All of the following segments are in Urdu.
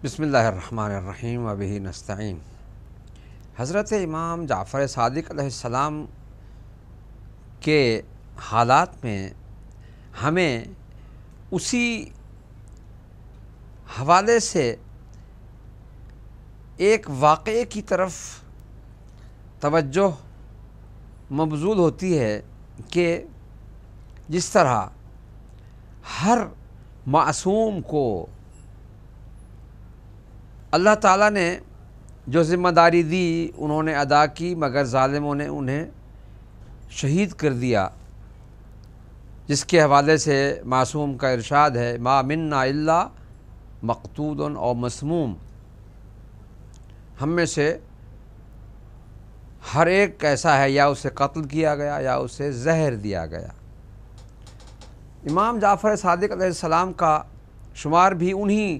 بسم اللہ الرحمن الرحیم وبہ نستعین۔ حضرت امام جعفر صادق علیہ السلام کے حالات میں ہمیں اسی حوالے سے ایک واقعے کی طرف توجہ مبذول ہوتی ہے کہ جس طرح ہر معصوم کو اللہ تعالیٰ نے جو ذمہ داری دی انہوں نے ادا کی، مگر ظالموں نے انہیں شہید کر دیا، جس کے حوالے سے معصوم کا ارشاد ہے ما منا الا مقتول او مسموم، ہم میں سے ہر ایک ایسا ہے یا اسے قتل کیا گیا یا اسے زہر دیا گیا۔ امام جعفر صادق علیہ السلام کا شمار بھی انہی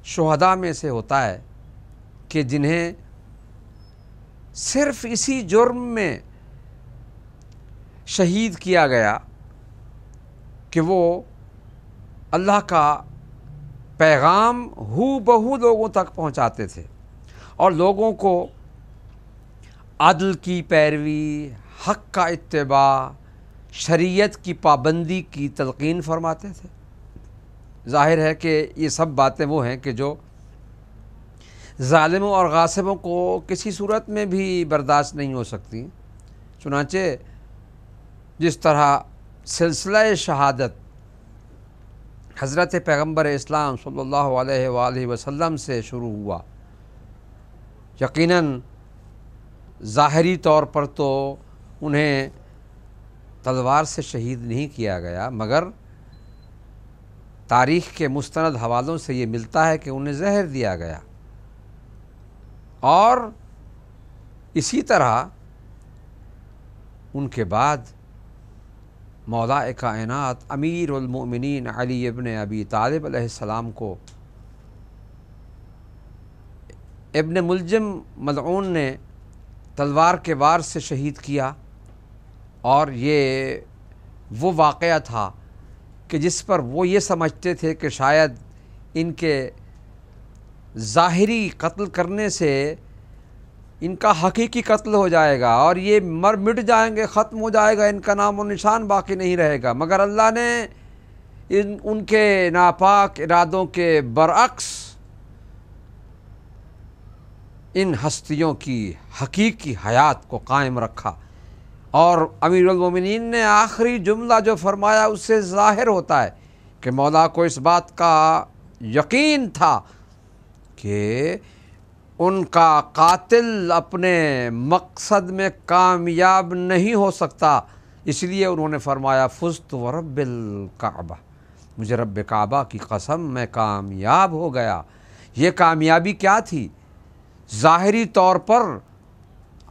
شہداء میں سے ہوتا ہے کہ جنہیں صرف اسی جرم میں شہید کیا گیا کہ وہ اللہ کا پیغام ہو بہو لوگوں تک پہنچاتے تھے اور لوگوں کو عدل کی پیروی، حق کا اتباع، شریعت کی پابندی کی تلقین فرماتے تھے۔ ظاہر ہے کہ یہ سب باتیں وہ ہیں کہ جو ظالموں اور غاصبوں کو کسی صورت میں بھی برداشت نہیں ہو سکتی۔ چنانچہ جس طرح سلسلہ شہادت حضرت پیغمبر اسلام صلی اللہ علیہ وآلہ وسلم سے شروع ہوا، یقیناً ظاہری طور پر تو انہیں تلوار سے شہید نہیں کیا گیا، مگر تاریخ کے مستند حوالوں سے یہ ملتا ہے کہ انہیں زہر دیا گیا۔ اور اسی طرح ان کے بعد مولا کائنات امیر المؤمنین علی ابن ابی طالب علیہ السلام کو ابن ملجم ملعون نے تلوار کے وار سے شہید کیا، اور یہ وہ واقعہ تھا کہ جس پر وہ یہ سمجھتے تھے کہ شاید ان کے ظاہری قتل کرنے سے ان کا حقیقی قتل ہو جائے گا اور یہ مٹ جائیں گے، ختم ہو جائے گا، ان کا نام و نشان باقی نہیں رہے گا، مگر اللہ نے ان کے ناپاک ارادوں کے برعکس ان ہستیوں کی حقیقی حیات کو قائم رکھا۔ اور امیر المومنین نے آخری جملہ جو فرمایا اس سے ظاہر ہوتا ہے کہ مولا کو اس بات کا یقین تھا کہ ان کا قاتل اپنے مقصد میں کامیاب نہیں ہو سکتا، اس لیے انہوں نے فرمایا فزت ورب الکعبہ، مجھے رب کعبہ کی قسم میں کامیاب ہو گیا۔ یہ کامیابی کیا تھی؟ ظاہری طور پر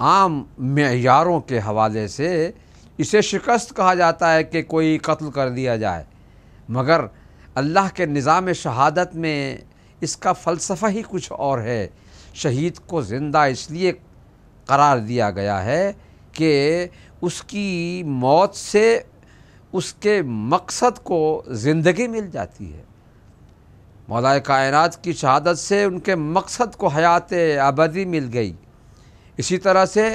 عام معیاروں کے حوالے سے اسے شکست کہا جاتا ہے کہ کوئی قتل کر دیا جائے، مگر اللہ کے نظام شہادت میں اس کا فلسفہ ہی کچھ اور ہے۔ شہید کو زندہ اس لیے قرار دیا گیا ہے کہ اس کی موت سے اس کے مقصد کو زندگی مل جاتی ہے، مولا کائنات کی شہادت سے ان کے مقصد کو حیات ابدی مل گئی۔ اسی طرح سے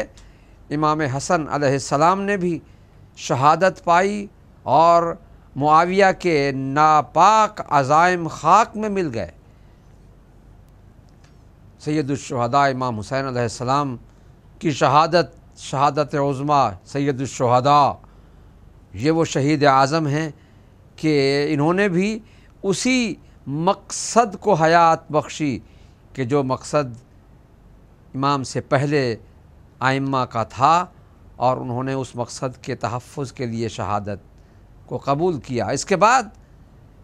امام حسن علیہ السلام نے بھی شہادت پائی اور معاویہ کے ناپاک عزائم خاک میں مل گئے۔ سید الشہداء امام حسین علیہ السلام کی شہادت عظمیٰ، سید الشہداء، یہ وہ شہید اعظم ہیں کہ انہوں نے بھی اسی مقصد کو حیات بخشی کہ جو مقصد امام سے پہلے ائمہ کا تھا، اور انہوں نے اس مقصد کے تحفظ کے لیے شہادت کو قبول کیا۔ اس کے بعد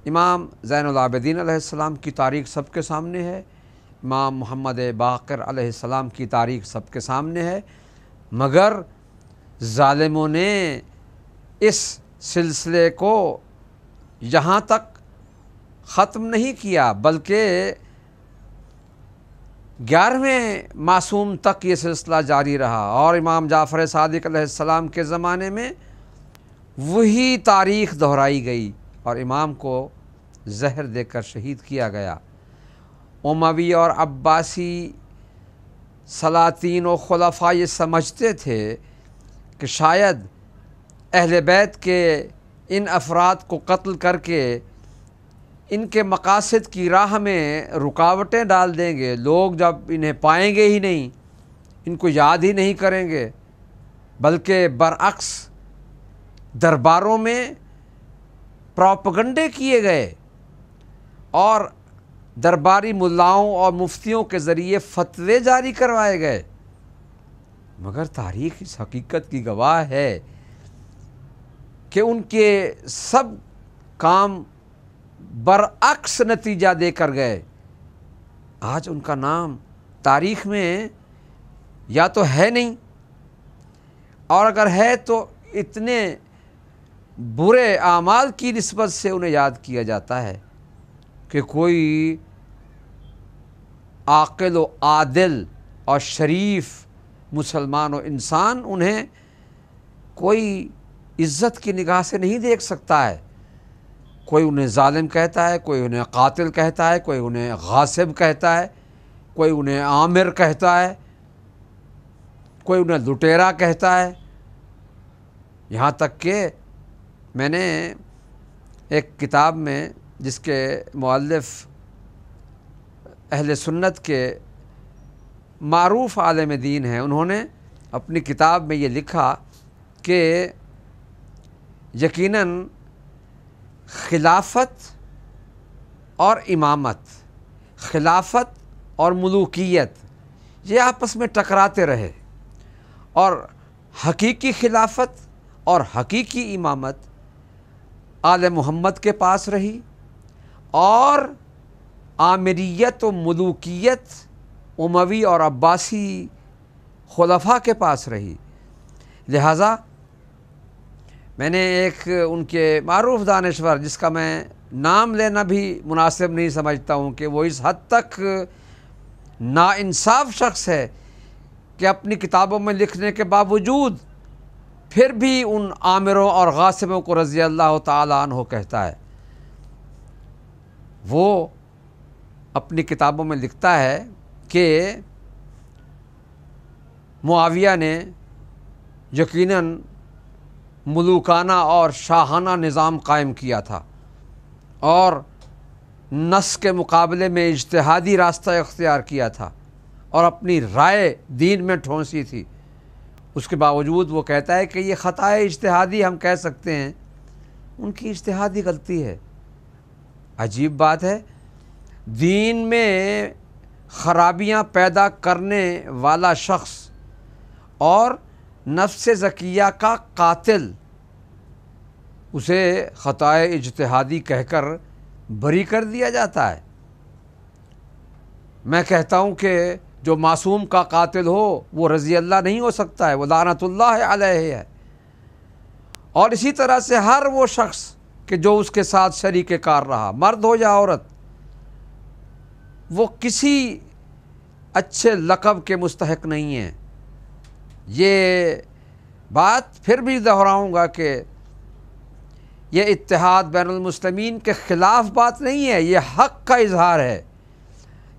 امام زین العابدین علیہ السلام کی تاریخ سب کے سامنے ہے، امام محمد باقر علیہ السلام کی تاریخ سب کے سامنے ہے، مگر ظالموں نے اس سلسلے کو یہاں تک ختم نہیں کیا، بلکہ 11ویں معصوم تک یہ سلسلہ جاری رہا، اور امام جعفر صادق علیہ السلام کے زمانے میں وہی تاریخ دہرائی گئی اور امام کو زہر دے کر شہید کیا گیا۔ اموی اور عباسی سلاطین و خلفاء یہ سمجھتے تھے کہ شاید اہل بیت کے ان افراد کو قتل کر کے ان کے مقاصد کی راہ میں رکاوٹیں ڈال دیں گے، لوگ جب انہیں پائیں گے ہی نہیں، ان کو یاد ہی نہیں کریں گے، بلکہ برعکس درباروں میں پروپیگنڈے کیے گئے اور درباری ملاؤں اور مفتیوں کے ذریعے فتوے جاری کروائے گئے۔ مگر تاریخ اس حقیقت کی گواہ ہے کہ ان کے سب کام برعکس نتیجہ دے کر گئے۔ آج ان کا نام تاریخ میں یا تو ہے نہیں، اور اگر ہے تو اتنے برے اعمال کی نسبت سے انہیں یاد کیا جاتا ہے کہ کوئی عاقل و عادل اور شریف مسلمان و انسان انہیں کوئی عزت کی نگاہ سے نہیں دیکھ سکتا ہے۔ کوئی انہیں ظالم کہتا ہے، کوئی انہیں قاتل کہتا ہے، کوئی انہیں غاصب کہتا ہے، کوئی انہیں آمر کہتا ہے، کوئی انہیں لٹیرا کہتا ہے۔ یہاں تک کہ میں نے ایک کتاب میں، جس کے مؤلف اہل سنت کے معروف عالم دین ہیں، انہوں نے اپنی کتاب میں یہ لکھا کہ یقیناً خلافت اور امامت، خلافت اور ملوکیت یہ آپس میں ٹکراتے رہے، اور حقیقی خلافت اور حقیقی امامت آل محمد کے پاس رہی، اور آمریت و ملوکیت اموی اور عباسی خلفاء کے پاس رہی۔ لہٰذا میں نے ایک ان کے معروف دانشور، جس کا میں نام لینا بھی مناسب نہیں سمجھتا ہوں کہ وہ اس حد تک ناانصاف شخص ہے کہ اپنی کتابوں میں لکھنے کے باوجود پھر بھی ان آمروں اور غاصبوں کو رضی اللہ تعالیٰ عنہ کہتا ہے۔ وہ اپنی کتابوں میں لکھتا ہے کہ معاویہ نے یقیناً ملوکانہ اور شاہانہ نظام قائم کیا تھا، اور نص کے مقابلے میں اجتہادی راستہ اختیار کیا تھا، اور اپنی رائے دین میں ٹھونسی تھی۔ اس کے باوجود وہ کہتا ہے کہ یہ خطا اجتہادی ہم کہہ سکتے ہیں، ان کی اجتہادی غلطی ہے۔ عجیب بات ہے، دین میں خرابیاں پیدا کرنے والا شخص اور نفس زکیہ کا قاتل، اسے خطا اجتہادی کہہ کر بری کر دیا جاتا ہے۔ میں کہتا ہوں کہ جو معصوم کا قاتل ہو وہ رضی اللہ نہیں ہو سکتا ہے، وہ لعنت اللہ علیہ ہے۔ اور اسی طرح سے ہر وہ شخص کہ جو اس کے ساتھ شریک کار رہا، مرد ہو یا عورت، وہ کسی اچھے لقب کے مستحق نہیں ہیں۔ یہ بات پھر بھی دہراؤں گا کہ یہ اتحاد بین المسلمین کے خلاف بات نہیں ہے، یہ حق کا اظہار ہے۔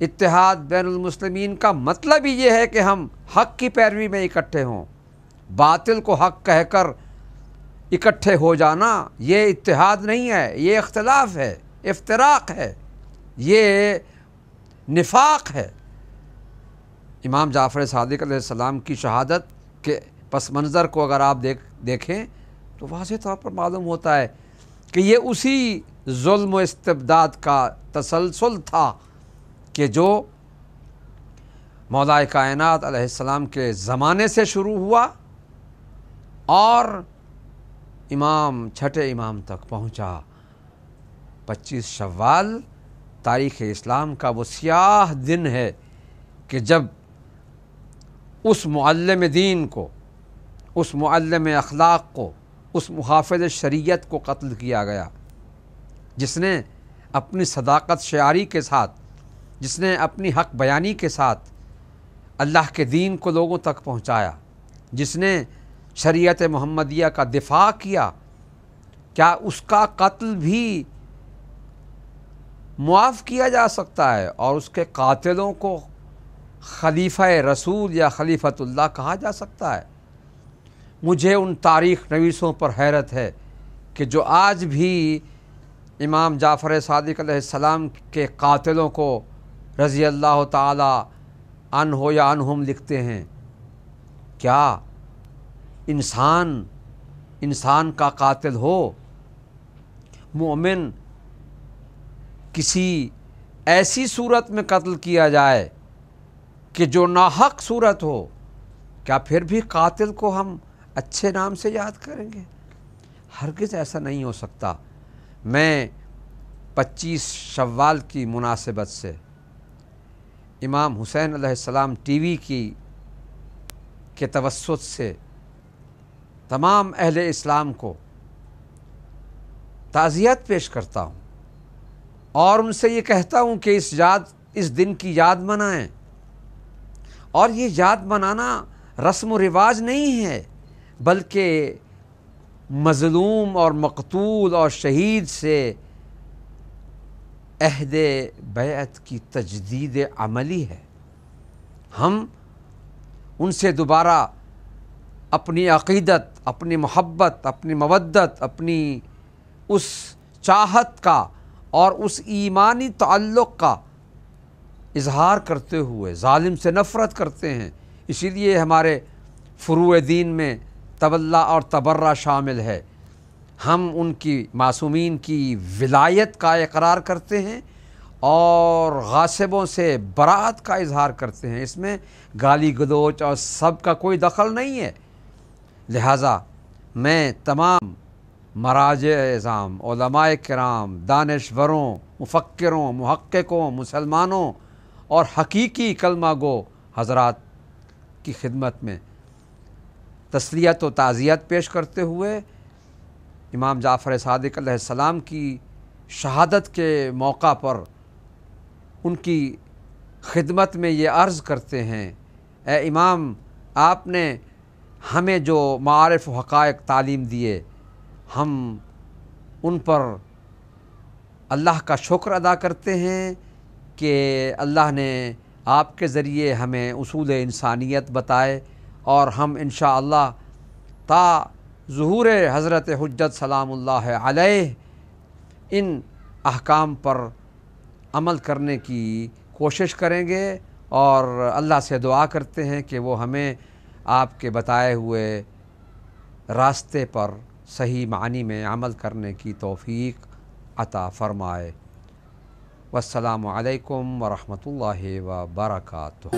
اتحاد بین المسلمین کا مطلب ہی یہ ہے کہ ہم حق کی پیروی میں اکٹھے ہوں۔ باطل کو حق کہہ کر اکٹھے ہو جانا یہ اتحاد نہیں ہے، یہ اختلاف ہے، افتراق ہے، یہ نفاق ہے۔ امام جعفر صادق علیہ السلام کی شہادت کے پس منظر کو اگر آپ دیکھیں تو واضح طور پر معلوم ہوتا ہے کہ یہ اسی ظلم و استبداد کا تسلسل تھا کہ جو مولا کائنات علیہ السلام کے زمانے سے شروع ہوا اور چھٹے امام تک پہنچا۔ 25 شوال تاریخ اسلام کا وہ سیاہ دن ہے کہ جب اس معلم دین کو، اس معلم اخلاق کو، اس محافظ شریعت کو قتل کیا گیا، جس نے اپنی صداقت شعاری کے ساتھ، جس نے اپنی حق بیانی کے ساتھ اللہ کے دین کو لوگوں تک پہنچایا، جس نے شریعت محمدیہ کا دفاع کیا، کیا اس کا قتل بھی معاف کیا جا سکتا ہے اور اس کے قاتلوں کو خلیفہ رسول یا خلیفۃ اللہ کہا جا سکتا ہے۔ مجھے ان تاریخ نویسوں پر حیرت ہے کہ جو آج بھی امام جعفر صادق علیہ السلام کے قاتلوں کو رضی اللہ تعالی عنہ یا عنہم لکھتے ہیں۔ کیا انسان کا قاتل ہو، مومن کسی ایسی صورت میں قتل کیا جائے کہ جو ناحق صورت ہو، کیا پھر بھی قاتل کو ہم اچھے نام سے یاد کریں گے؟ ہرگز ایسا نہیں ہو سکتا۔ میں 25 شوال کی مناسبت سے امام حسین علیہ السلام ٹی وی کے توسط سے تمام اہل اسلام کو تعزیت پیش کرتا ہوں اور ان سے یہ کہتا ہوں کہ اس دن کی یاد منائیں۔ اور یہ یاد منانا رسم و رواج نہیں ہے، بلکہ مظلوم اور مقتول اور شہید سے عہد بیعت کی تجدید عملی ہے۔ ہم ان سے دوبارہ اپنی عقیدت، اپنی محبت، اپنی مودت، اپنی اس چاہت کا اور اس ایمانی تعلق کا اظہار کرتے ہوئے ظالم سے نفرت کرتے ہیں۔ اسی لیے ہمارے فروع دین میں تولا اور تبرہ شامل ہے۔ ہم ان کی معصومین کی ولایت کا اقرار کرتے ہیں اور غاصبوں سے براءت کا اظہار کرتے ہیں۔ اس میں گالی گلوچ اور سب کا کوئی دخل نہیں ہے۔ لہٰذا میں تمام مراجع اعظام، علماء کرام، دانشوروں، مفکروں، محققوں، مسلمانوں اور حقیقی کلمہ گو حضرات کی خدمت میں تسلیت و تعزیت پیش کرتے ہوئے امام جعفر صادق علیہ السلام کی شہادت کے موقع پر ان کی خدمت میں یہ عرض کرتے ہیں، اے امام، آپ نے ہمیں جو معارف و حقائق تعلیم دیے، ہم ان پر اللہ کا شکر ادا کرتے ہیں کہ اللہ نے آپ کے ذریعے ہمیں اصول انسانیت بتائے، اور ہم انشاءاللہ تا ظہور حضرت حجت سلام اللہ علیہ ان احکام پر عمل کرنے کی کوشش کریں گے، اور اللہ سے دعا کرتے ہیں کہ وہ ہمیں آپ کے بتائے ہوئے راستے پر صحیح معنی میں عمل کرنے کی توفیق عطا فرمائے۔ والسلام علیکم ورحمۃ اللہ وبرکاتہ۔